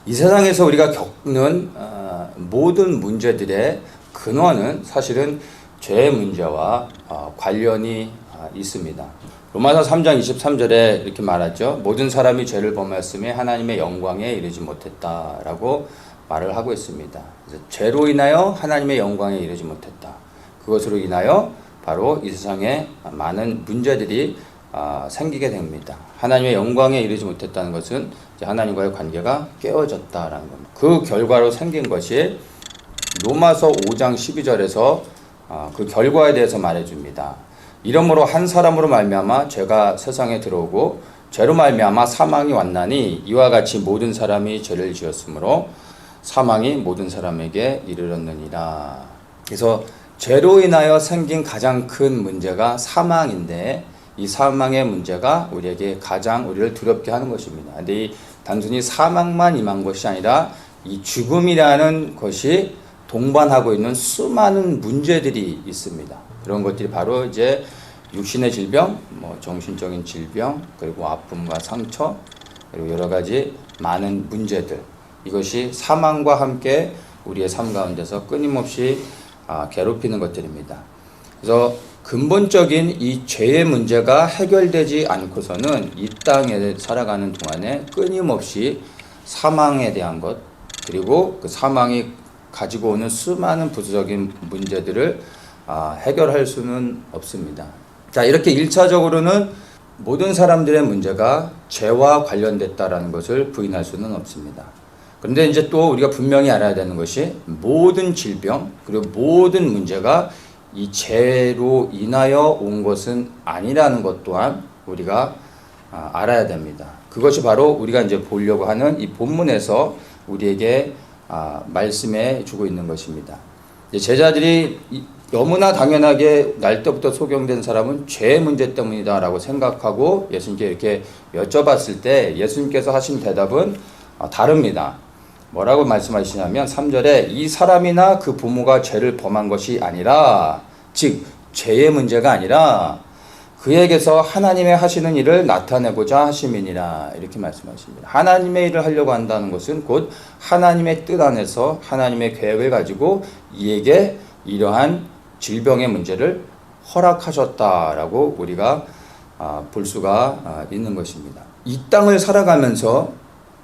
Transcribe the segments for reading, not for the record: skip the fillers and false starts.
이 세상에서 우리가 겪는 모든 문제들의 근원은 사실은 죄의 문제와 관련이 있습니다. 로마서 3장 23절에 이렇게 말하죠. 모든 사람이 죄를 범하였으며 하나님의 영광에 이르지 못했다라고 말을 하고 있습니다. 그래서 죄로 인하여 하나님의 영광에 이르지 못했다. 그것으로 인하여 바로 이 세상에 많은 문제들이 생기게 됩니다. 하나님의 영광에 이르지 못했다는 것은 하나님과의 관계가 깨어졌다라는 겁니다. 그 결과로 생긴 것이 로마서 5장 12절에서 그 결과에 대해서 말해줍니다. 이러므로 한 사람으로 말미암아 죄가 세상에 들어오고 죄로 말미암아 사망이 왔나니 이와 같이 모든 사람이 죄를 지었으므로 사망이 모든 사람에게 이르렀느니라. 그래서 죄로 인하여 생긴 가장 큰 문제가 사망인데 이 사망의 문제가 우리에게 가장 우리를 두렵게 하는 것입니다. 근데 이 단순히 사망만 임한 것이 아니라 이 죽음이라는 것이 동반하고 있는 수많은 문제들이 있습니다. 그런 것들이 바로 이제 육신의 질병, 정신적인 질병, 그리고 아픔과 상처, 그리고 여러 가지 많은 문제들. 이것이 사망과 함께 우리의 삶 가운데서 끊임없이 괴롭히는 것들입니다. 그래서 근본적인 이 죄의 문제가 해결되지 않고서는 이 땅에 살아가는 동안에 끊임없이 사망에 대한 것, 그리고 그 사망이 가지고 오는 수많은 부수적인 문제들을 해결할 수는 없습니다. 자, 이렇게 1차적으로는 모든 사람들의 문제가 죄와 관련됐다라는 것을 부인할 수는 없습니다. 그런데 이제 또 우리가 분명히 알아야 되는 것이 모든 질병, 그리고 모든 문제가 이 죄로 인하여 온 것은 아니라는 것 또한 우리가 알아야 됩니다. 그것이 바로 우리가 이제 보려고 하는 이 본문에서 우리에게 말씀해 주고 있는 것입니다. 제자들이 너무나 당연하게 날 때부터 소경된 사람은 죄의 문제 때문이다라고 생각하고 예수님께 이렇게 여쭤봤을 때 예수님께서 하신 대답은 다릅니다. 뭐라고 말씀하시냐면 3절에 이 사람이나 그 부모가 죄를 범한 것이 아니라, 즉 죄의 문제가 아니라 그에게서 하나님의 하시는 일을 나타내고자 하심이니라, 이렇게 말씀하십니다. 하나님의 일을 하려고 한다는 것은 곧 하나님의 뜻 안에서 하나님의 계획을 가지고 이에게 이러한 질병의 문제를 허락하셨다라고 우리가 볼 수가 있는 것입니다. 이 땅을 살아가면서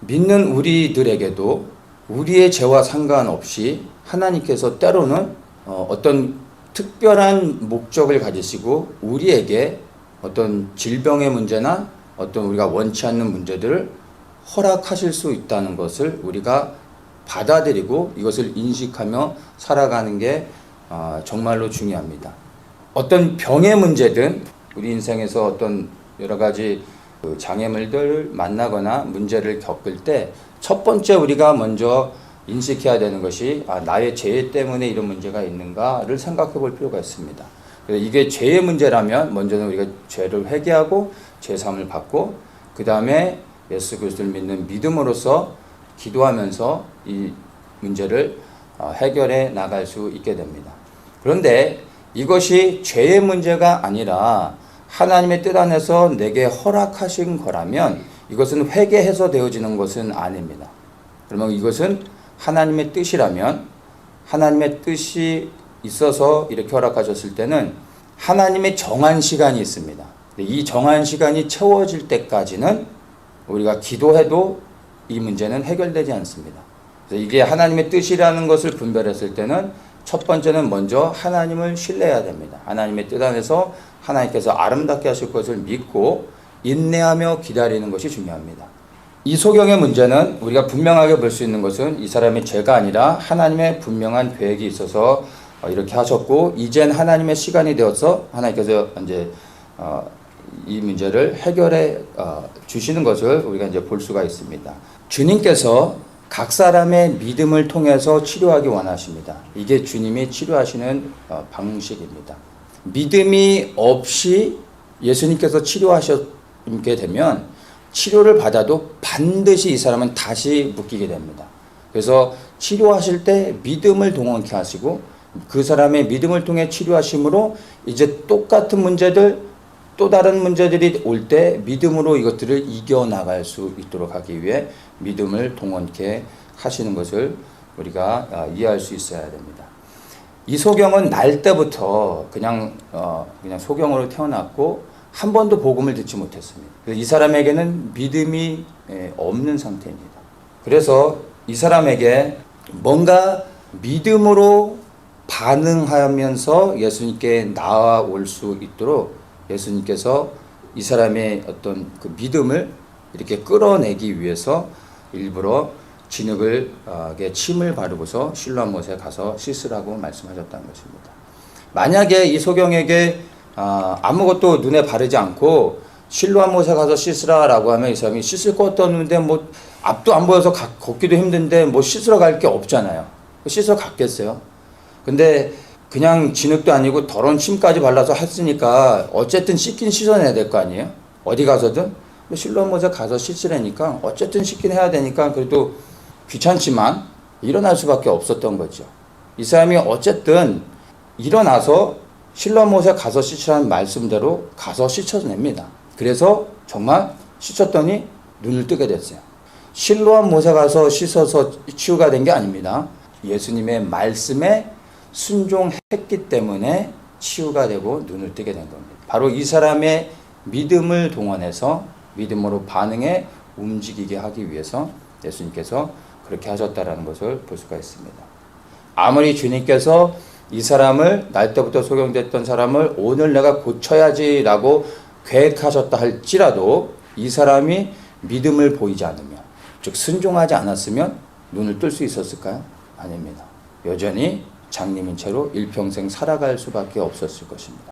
믿는 우리들에게도 우리의 죄와 상관없이 하나님께서 때로는 어떤 특별한 목적을 가지시고 우리에게 어떤 질병의 문제나 어떤 우리가 원치 않는 문제들을 허락하실 수 있다는 것을 우리가 받아들이고 이것을 인식하며 살아가는 게 정말로 중요합니다. 어떤 병의 문제든 우리 인생에서 어떤 여러 가지 장애물들 만나거나 문제를 겪을 때 첫 번째 우리가 먼저 인식해야 되는 것이 나의 죄 때문에 이런 문제가 있는가를 생각해 볼 필요가 있습니다. 그래서 이게 죄의 문제라면 먼저는 우리가 죄를 회개하고 죄사함을 받고 그 다음에 예수 그리스도를 믿는 믿음으로써 기도하면서 이 문제를 해결해 나갈 수 있게 됩니다. 그런데 이것이 죄의 문제가 아니라 하나님의 뜻 안에서 내게 허락하신 거라면 이것은 회개해서 되어지는 것은 아닙니다. 그러면 이것은 하나님의 뜻이라면 하나님의 뜻이 있어서 이렇게 허락하셨을 때는 하나님의 정한 시간이 있습니다. 이 정한 시간이 채워질 때까지는 우리가 기도해도 이 문제는 해결되지 않습니다. 그래서 이게 하나님의 뜻이라는 것을 분별했을 때는 첫 번째는 먼저 하나님을 신뢰해야 됩니다. 하나님의 뜻 안에서 하나님께서 아름답게 하실 것을 믿고 인내하며 기다리는 것이 중요합니다. 이 소경의 문제는 우리가 분명하게 볼 수 있는 것은 이 사람의 죄가 아니라 하나님의 분명한 계획이 있어서 이렇게 하셨고 이젠 하나님의 시간이 되어서 하나님께서 이제 이 문제를 해결해 주시는 것을 우리가 이제 볼 수가 있습니다. 주님께서 각 사람의 믿음을 통해서 치료하기 원하십니다. 이게 주님이 치료하시는 방식입니다. 믿음이 없이 예수님께서 치료하시게 되면 치료를 받아도 반드시 이 사람은 다시 묶이게 됩니다. 그래서 치료하실 때 믿음을 동원케 하시고 그 사람의 믿음을 통해 치료하심으로 이제 똑같은 문제들 또 다른 문제들이 올 때 믿음으로 이것들을 이겨나갈 수 있도록 하기 위해 믿음을 동원케 하시는 것을 우리가 이해할 수 있어야 됩니다. 이소경은 날 때부터 그냥 소경으로 태어났고 한 번도 복음을 듣지 못했습니다. 이 사람에게는 믿음이 없는 상태입니다. 그래서 이 사람에게 뭔가 믿음으로 반응하면서 예수님께 나아올 수 있도록 예수님께서 이 사람의 어떤 그 믿음을 이렇게 끌어내기 위해서 일부러 진흙에 침을 바르고서 실로암 못에 가서 씻으라고 말씀하셨다는 것입니다. 만약에 이 소경에게 아무것도 눈에 바르지 않고 실로암 못에 가서 씻으라라고 하면 이 사람이 씻을 것도 없는데 뭐 앞도 안 보여서 걷기도 힘든데 뭐 씻으러 갈 게 없잖아요. 씻으러 갔겠어요? 근데 그냥 진흙도 아니고 더러운 침까지 발라서 했으니까 어쨌든 씻긴 씻어내야 될 거 아니에요? 어디 가서든 실로암 못에 가서 씻으라니까 어쨌든 씻긴 해야 되니까 그래도 귀찮지만 일어날 수밖에 없었던 거죠. 이 사람이 어쨌든 일어나서 실로암 못에 가서 씻으라는 말씀대로 가서 씻어냅니다. 그래서 정말 씻었더니 눈을 뜨게 됐어요. 실로암 못에 가서 씻어서 치유가 된 게 아닙니다. 예수님의 말씀에 순종했기 때문에 치유가 되고 눈을 뜨게 된 겁니다. 바로 이 사람의 믿음을 동원해서 믿음으로 반응해 움직이게 하기 위해서 예수님께서 그렇게 하셨다라는 것을 볼 수가 있습니다. 아무리 주님께서 이 사람을 날 때부터 소경됐던 사람을 오늘 내가 고쳐야지라고 계획하셨다 할지라도 이 사람이 믿음을 보이지 않으면 즉 순종하지 않았으면 눈을 뜰 수 있었을까요? 아닙니다. 여전히 장님인 채로 일평생 살아갈 수밖에 없었을 것입니다.